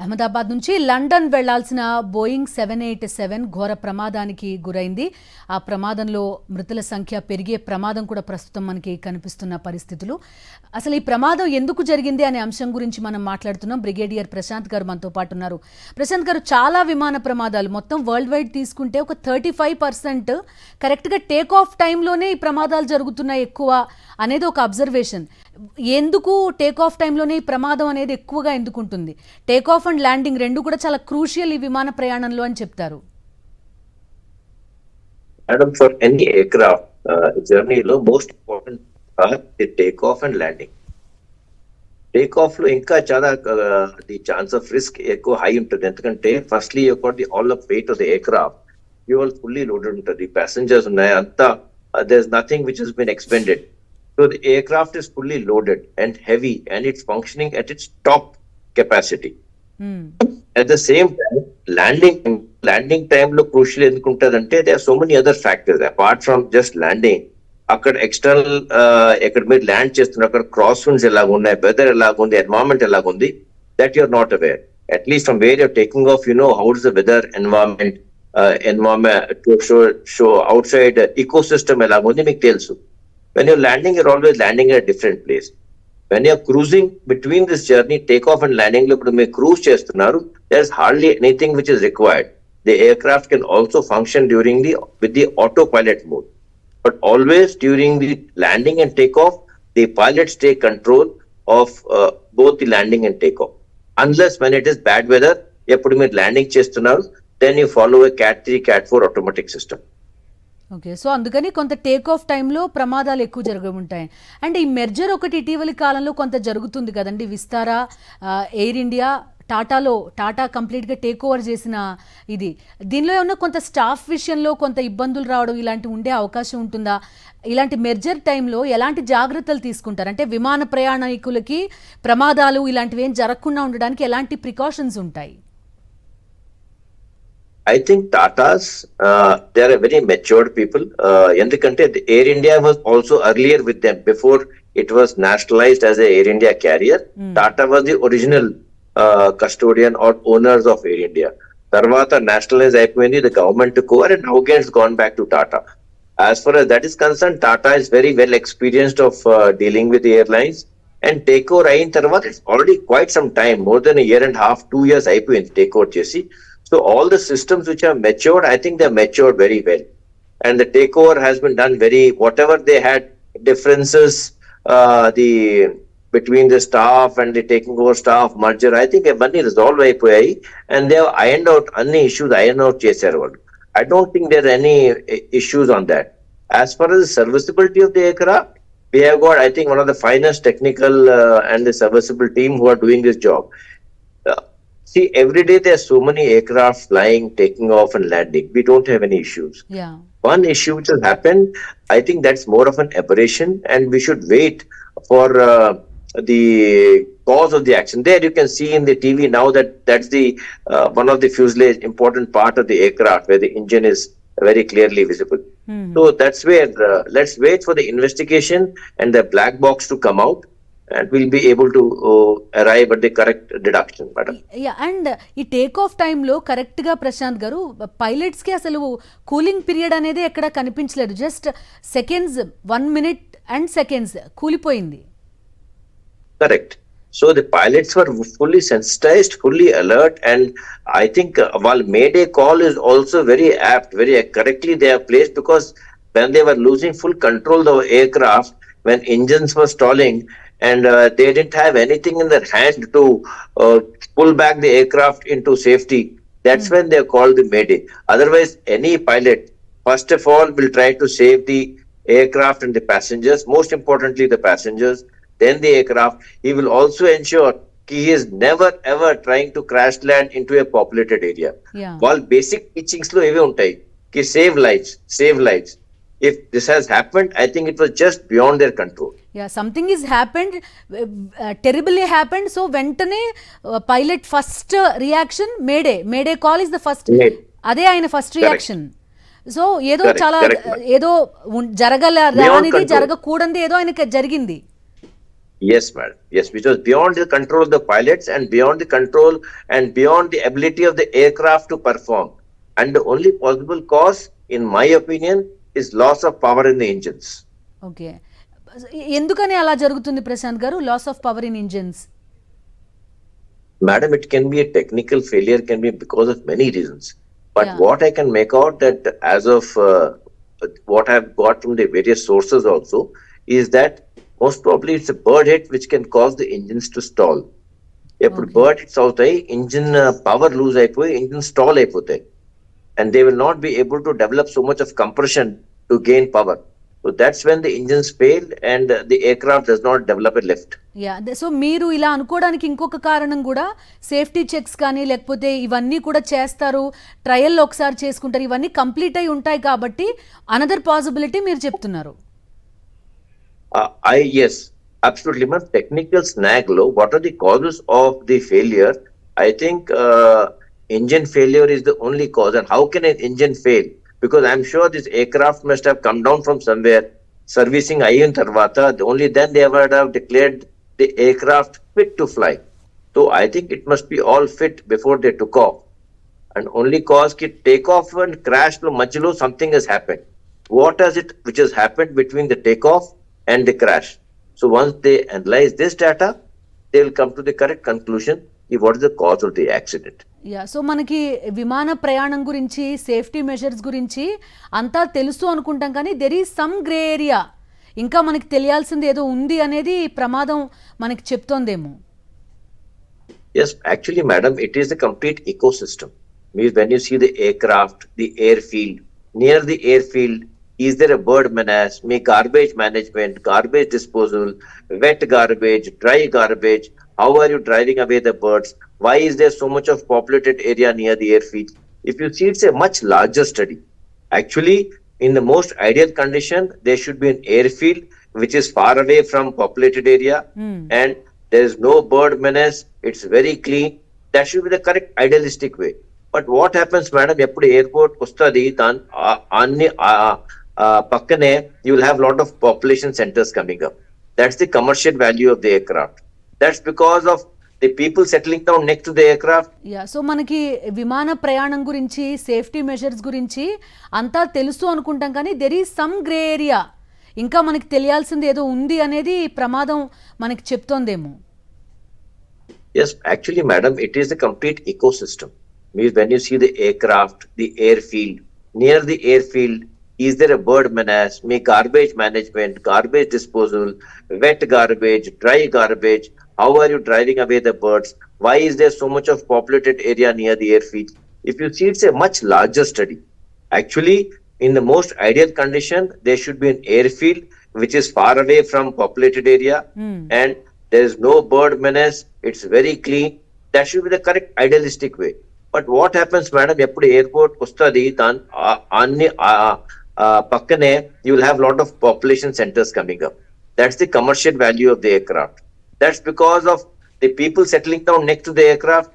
అహ్మదాబాద్ నుంచి లండన్ వెళ్లాల్సిన బోయింగ్ 787 ఘోర ప్రమాదానికి గురైంది. ఆ ప్రమాదంలో మృతుల సంఖ్య పెరిగే ప్రమాదం కూడా ప్రస్తుతం మనకి కనిపిస్తున్న పరిస్థితులు. అసలు ఈ ప్రమాదం ఎందుకు జరిగింది అనే అంశం గురించి మనం మాట్లాడుతున్నాం. బ్రిగేడియర్ ప్రశాంత్ గారు మనతో పాటు ఉన్నారు. ప్రశాంత్ గారు, చాలా విమాన ప్రమాదాలు మొత్తం వరల్డ్ వైడ్ తీసుకుంటే ఒక 35% కరెక్ట్గా టేక్ ఆఫ్ టైంలోనే ఈ ప్రమాదాలు జరుగుతున్నాయి ఎక్కువ అనేది ఒక అబ్జర్వేషన్. ఎందుకు టేక్ ఆఫ్ టైంలోనే ఈ ప్రమాదం అనేది ఎక్కువగా ఎందుకు ఉంటుంది? టేక్ ఆఫ్ అండ్ ల్యాండింగ్ రెండు కూడా చాలా క్రూషియల్ ఈ విమాన ప్రయాణంలో అని చెప్తారు. Madam, for any aircraft journey, most important are the takeoff and landing. Takeoff lo inka chala the chance of risk ekko high untadi. Endukante firstly you got the all of weight of the aircraft. You all fully loaded untadi. Passengers unnaya anta there's nothing which has been expended. So the aircraft is fully loaded and heavy and it's functioning at its top capacity. At the same time, landing time lo crucial endukuntadante there are so many other factors apart from just landing. అక్కడ external ఎక్కడ మీరు land చేస్తున్నారు, అక్కడ cross winds ఎలాగున్నాయి, weather ఎలాగుంది, environment ఎలాగుంది, that you're not aware. At least from where you're taking off you know how is the weather, environment show outside ecosystem ఎలాగుంది మీకు తెలుసు. When you're landing, you're always landing at a different place. When you're cruising between this journey, takeoff and landing, cruise chestunaru, there's hardly anything which is required. The aircraft can also function with the autopilot mode. But always during the landing and takeoff, the pilots take control of both the landing and takeoff. Unless when it is bad weather, you're landing chestunaru, then you follow a Cat 3, Cat 4 automatic system. Okay, so అందుకని కొంత take off టైంలో ప్రమాదాలు ఎక్కువ జరగ ఉంటాయి. And ఈ merger ఒకటి ఇటీవలి కాలంలో కొంత జరుగుతుంది కదండి. విస్తారా, ఎయిర్ ఇండియా, టాటా కంప్లీట్గా టేక్ ఓవర్ చేసిన ఇది. దీనిలో ఏమన్నా కొంత స్టాఫ్ విషయంలో కొంత ఇబ్బందులు రావడం ఇలాంటివి ఉండే అవకాశం ఉంటుందా? ఇలాంటి మెర్జర్ టైంలో ఎలాంటి జాగ్రత్తలు తీసుకుంటారు? అంటే విమాన ప్రయాణికులకి ప్రమాదాలు ఇలాంటివి ఏం జరగకుండా ఉండడానికి ఎలాంటి ప్రికాషన్స్ ఉంటాయి? I think Tatas, they are a very matured people. Endukante the Air India was also earlier with them before it was nationalized as a Air India carrier. Tata was the original custodian or owners of Air India. Tarvata nationalized అయిపోయింది, the government took over and now again it's gone back to Tata. As far as that is concerned, Tata is very well experienced of dealing with the airlines. And takeover అయిన తర్వాత it's already quite some time, more than a year and a half, 2 years అయిపోయింది takeover చేసి. So all the systems which are matured, I think they're matured very well. And the takeover has been done whatever they had differences, between the staff and the taking over staff merger, I think money resolved అయిపోయాయి and they have ironed out any issues, చేశారు వాళ్ళు. I don't think there are any issues on that. As far as the serviceability of the aircraft, we have got, I think, one of the finest technical and the serviceable team who are doing this job. See, every day there are so many aircraft flying, taking off and landing. We don't have any issues. Yeah. One issue which has happened, I think that's more of an aberration and we should wait for the cause of the accident. There you can see in the TV now that's the one of the fuselage important part of the aircraft where the engine is very clearly visible. So that's where let's wait for the investigation and the black box to come out. And we'll be able to arrive at the correct deduction, madam. Yeah, and ఈ take off టైంలో కరెక్ట్గా ప్రశాంత్ గారు పైలట్స్కి అసలు cooling period అనేది ఎక్కడ కనిపించలేదు. Just seconds, 1 minute and seconds కూలిపోయింది. Correct. So the pilots were fully sensitized, fully alert, and I think while Mayday call is also very apt, very correctly they are placed, because when they were losing full control of the aircraft, when engines were stalling, and they didn't have anything in their hand to pull back the aircraft into safety. That's when they called the Mayday. Otherwise, any pilot, first of all, will try to save the aircraft and the passengers, most importantly the passengers, then the aircraft. He will also ensure he is never ever trying to crash land into a populated area. Yeah. All basic teachings lo eve untai ki save lives. If this has happened, I think it was just beyond their control. Yeah, something is happened, terribly happened. So వెంటనే pilot first reaction May Day call is the first. అదే ఆయన first reaction. So ఏదో చాలా ఏదో జరగకూడదు ఏదో ఆయనకి జరిగింది. Yes, madam. Yes, which was beyond the control of the pilots and beyond the control and beyond the ability of the aircraft to perform. And the only possible cause, in my opinion, is loss of power in the engines. Okay, ఎందుకని అలా జరుగుతుంది ప్రశాంత్ గారు, loss of power in engines? Madam, it can be a technical failure, can be because of many reasons. But Yeah. what I can make out that as of what I've got from the various sources also is that most probably it's a bird hit which can cause the engines to stall. ఎప్పుడు Okay. Bird hits అవుతాయి, engine power loose అయిపోయి engine stall అయిపోతాయి, and they will not be able to develop so much of compression to gain power. So that's when the engines fail and the aircraft does not develop a lift. Yeah, so మీరు ఇలా అనుకోవడానికి ఇంకొక కారణం కూడా safety checks కానీ లేకపోతే ఇవన్నీ కూడా చేస్తారు, ట్రయల్లో ఒకసారి చేసుకుంటారు, ఇవన్నీ కంప్లీట్ అయి ఉంటాయి కాబట్టి అనదర్ పాసిబిలిటీ మీరు చెప్తున్నారు. Yes, absolutely, ma'am. Technical snag low. What are the causes of the failure? I think engine failure is the only cause. And how can an engine fail? Because I'm sure this aircraft must have come down from somewhere, servicing Ayin Tarvata. Only then they would have declared the aircraft fit to fly. So I think it must be all fit before they took off. And only cause ki takeoff and crash lo majlo something has happened. What is it which has happened between the takeoff and the crash? So once they analyze this data, they will come to the correct conclusion what is the cause of the accident. Yeah, so మనకి విమాన ప్రయాణం గురించి safety measures గురించి అంతా తెలుసు అనుకుంటాం, కానీ there is some grey area, ఇంకా మనకి తెలియాల్సింది ఏదో ఉంది అనేది ప్రమాదం మనకి చెప్తోందేమో. Yes, actually, madam, it is a complete ecosystem. Means when you see the aircraft, the airfield, near the airfield, is there a bird menace, garbage management, garbage disposal, wet garbage, dry garbage? How are you driving away the birds? Why is there so much of populated area near the airfield? If you see, it's a much larger study. Actually, in the most ideal condition, there should be an airfield which is far away from populated area and there is no bird menace. It's very clean. That should be the correct idealistic way. But what happens, madam, ఎప్పుడు airport వస్తుంది అన్ని పక్కనే you will have lot of population centers coming up. That's the commercial value of the aircraft. That's because of the people settling down next to the aircraft. Yeah, so మనకి విమాన ప్రయాణం గురించి safety measures గురించి అంతా తెలుసు అనుకుంటాం, కానీ there is some grey area, ఇంకా మనకి తెలియాల్సింది ఏదో ఉంది అనేది ప్రమాదం మనకి చెప్తోందేమో. Yes, actually, madam, it is a complete ecosystem. Means when you see the aircraft, the airfield, near the airfield, is there a bird menace, garbage management, garbage disposal, wet garbage, dry garbage? How are you driving away the birds? Why is there so much of populated area near the airfield? If you see, it's a much larger study. Actually, in the most ideal condition, there should be an airfield which is far away from populated area and there is no bird menace. It's very clean. That should be the correct idealistic way. But what happens, madam, ఎప్పుడు airport వస్తుంది అన్ని పక్కనే you will have lot of population centers coming up. That's the commercial value of the aircraft. That's because of the people settling down next to the aircraft.